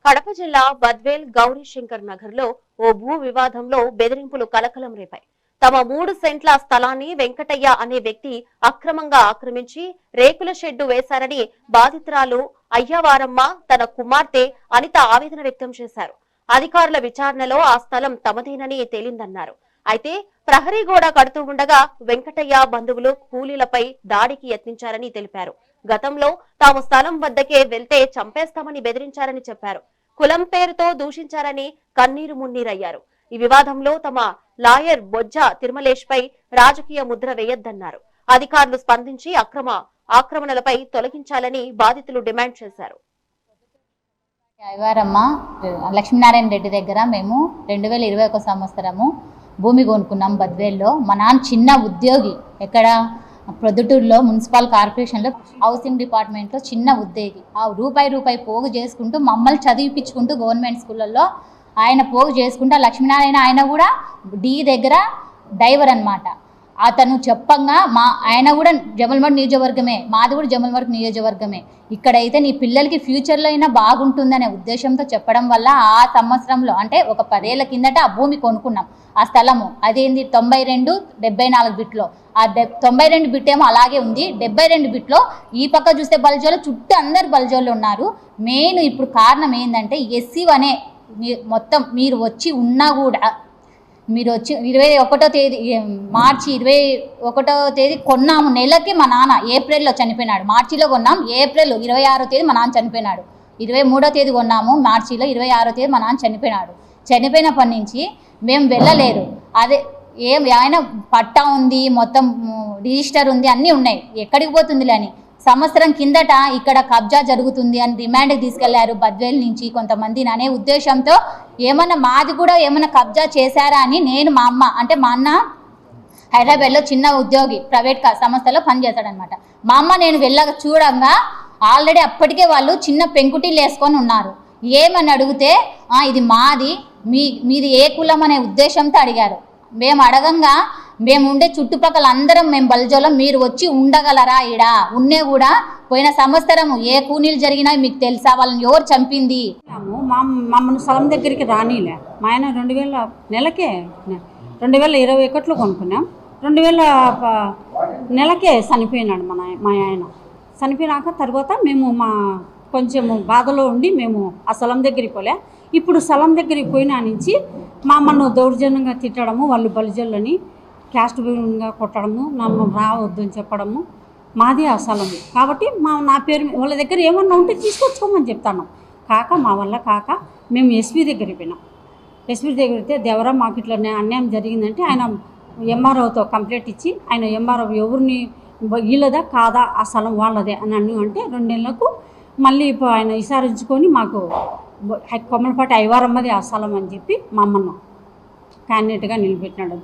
కడప జిల్లా బద్వేల్ గౌరీశంకర్ నగర్ లో ఓ భూ వివాదంలో బెదిరింపులు కలకలం రేపాయి. తమ 3 సెంట్ల స్థలాన్ని వెంకటయ్య అనే వ్యక్తి అక్రమంగా ఆక్రమించి రేకుల షెడ్డు వేశారని బాధితురాలు అయ్యవారమ్మ తన కుమార్తె అనిత ఆవేదన వ్యక్తం చేశారు. అధికారుల విచారణలో ఆ స్థలం తమదేనని తేలిందన్నారు. అయితే ప్రహరీ గోడ కడుతూ ఉండగా వెంకటయ్య బంధువులు కూలీలపై దాడికి యత్నించారని తెలిపారు. గతంలో తాము స్థలం వద్దకే వెళ్తే చంపేస్తామని బెదిరించారని చెప్పారు. కులం పేరుతో దూషించారని కన్నీరు మున్నీరయ్యారు. ఈ వివాదంలో తమ లాయర్ బొజ్జ తిరుమలేష్ పై రాజకీయ ముద్ర వేయొద్దన్నారు. అధికారులు స్పందించి ఆక్రమణలపై తొలగించాలని బాధితులు డిమాండ్ చేశారు. అయ్యవారమ్మ లక్ష్మీనారాయణ రెడ్డి దగ్గర మేము 2021 సంవత్సరము భూమి కొనుక్కున్నాం బద్వేల్లో. మా నాన్న చిన్న ఉద్యోగి, ఎక్కడ ప్రొద్దుటూరులో మున్సిపల్ కార్పొరేషన్లో హౌసింగ్ డిపార్ట్మెంట్లో చిన్న ఉద్యోగి. ఆ రూపాయి పోగు చేసుకుంటూ మమ్మల్ని చదివిపించుకుంటూ గవర్నమెంట్ స్కూళ్ళల్లో ఆయన పోగు చేసుకుంటూ లక్ష్మీనారాయణ ఆయన కూడా డి దగ్గర డ్రైవర్ అనమాట. అతను చెప్పంగా ఆయన కూడా జమల్మడు నియోజకవర్గమే, మాది కూడా జమల్మడు నియోజకవర్గమే. ఇక్కడైతే నీ పిల్లలకి ఫ్యూచర్లో అయినా బాగుంటుందనే ఉద్దేశంతో చెప్పడం వల్ల ఆ సంవత్సరంలో అంటే ఒక 10 ఏళ్ల కిందట ఆ భూమి కొనుక్కున్నాం. ఆ స్థలము అదేంది 92-74 బిట్లో. ఆ 92 బిట్ ఏమో అలాగే ఉంది. 72 బిట్లో ఈ పక్క చూస్తే బల్జోళ్ళు, చుట్టూ అందరు బల్జోళ్ళు ఉన్నారు. మెయిన్ ఇప్పుడు కారణం ఏంటంటే ఎస్సీ అనే మొత్తం మీరు వచ్చి ఉన్నా కూడా మీరు వచ్చి 21వ తేదీ మార్చి 21వ తేదీ కొన్నాము. నెలకి మా నాన్న ఏప్రిల్లో చనిపోయినాడు. మార్చిలో కొన్నాం, ఏప్రిల్ 26వ తేదీ మా నాన్న చనిపోయినాడు. 23వ తేదీ కొన్నాము, మార్చిలో 26వ తేదీ మా నాన్న చనిపోయినాడు. చనిపోయినప్పటి నుంచి మేము వెళ్ళలేదు. అదే ఆయన పట్టా ఉంది, మొత్తం రిజిస్టర్ ఉంది, అన్నీ ఉన్నాయి. ఎక్కడికి పోతుందిలే అని సంవత్సరం కిందట ఇక్కడ కబ్జా జరుగుతుంది అని రిమాండ్కి తీసుకెళ్లారు బద్వేల్ నుంచి కొంతమందిని అనే ఉద్దేశంతో. ఏమన్నా మాది కూడా ఏమన్నా కబ్జా చేశారా అని నేను మా అమ్మ అంటే మా అన్న హైదరాబాద్లో చిన్న ఉద్యోగి ప్రైవేట్ సంస్థలో పనిచేస్తాడనమాట. మా అమ్మ నేను వెళ్ళక చూడంగా ఆల్రెడీ అప్పటికే వాళ్ళు చిన్న పెంకుటీలు వేసుకొని ఉన్నారు. ఏమని అడిగితే ఇది మాది, మీది ఏ కులం అనే ఉద్దేశంతో అడిగారు. మేము అడగంగా మేము ఉండే చుట్టుపక్కల అందరం మేము బల్జోలో మీరు వచ్చి ఉండగలరా, ఈడ ఉన్నే కూడా పోయిన సంవత్సరం ఏ కూనీలు జరిగినా మీకు తెలుసా, వాళ్ళని ఎవరు చంపింది. మమ్మల్ని స్థలం దగ్గరికి రానిలే. మా ఆయన 2000 నెలకే 2021లో కొనుక్కున్నాం. 2000 నెలకే చనిపోయినాడు మా ఆయన. చనిపోయినాక తర్వాత మేము కొంచెం బాధలో ఉండి మేము ఆ స్థలం దగ్గరికి పోలే. ఇప్పుడు స్థలం దగ్గరికి పోయినా నుంచి మా అమ్మను దౌర్జన్యంగా తిట్టడము, వాళ్ళు బలిజల్లని క్యాస్ట్ విధంగా కొట్టడము, నన్ను రావద్దు అని చెప్పడము. మాది ఆ స్థలం కాబట్టి నా పేరు వాళ్ళ దగ్గర ఏమన్నా ఉంటే తీసుకొచ్చుకోమని చెప్తాను. మా వల్ల కాక మేము ఎస్పీ దగ్గరికి పోయినాం. ఎస్పీ దగ్గర అయితే దేవరా మాకు ఇట్లా అన్యాయం జరిగిందంటే ఆయన ఎంఆర్ఓతో కంప్లైంట్ ఇచ్చి ఆయన ఎంఆర్ఓ ఎవరిని వీళ్ళదా కాదా ఆ స్థలం వాళ్ళదే అని అంటే 2 నెలలకు మళ్ళీ ఇప్పుడు ఆయన విచారించుకొని మాకు కొమ్మలపాటి అయ్యవారమ్మది ఆ స్థలం అని చెప్పి మా అమ్మను క్యాండిడేట్గా నిలబెట్టినాడు.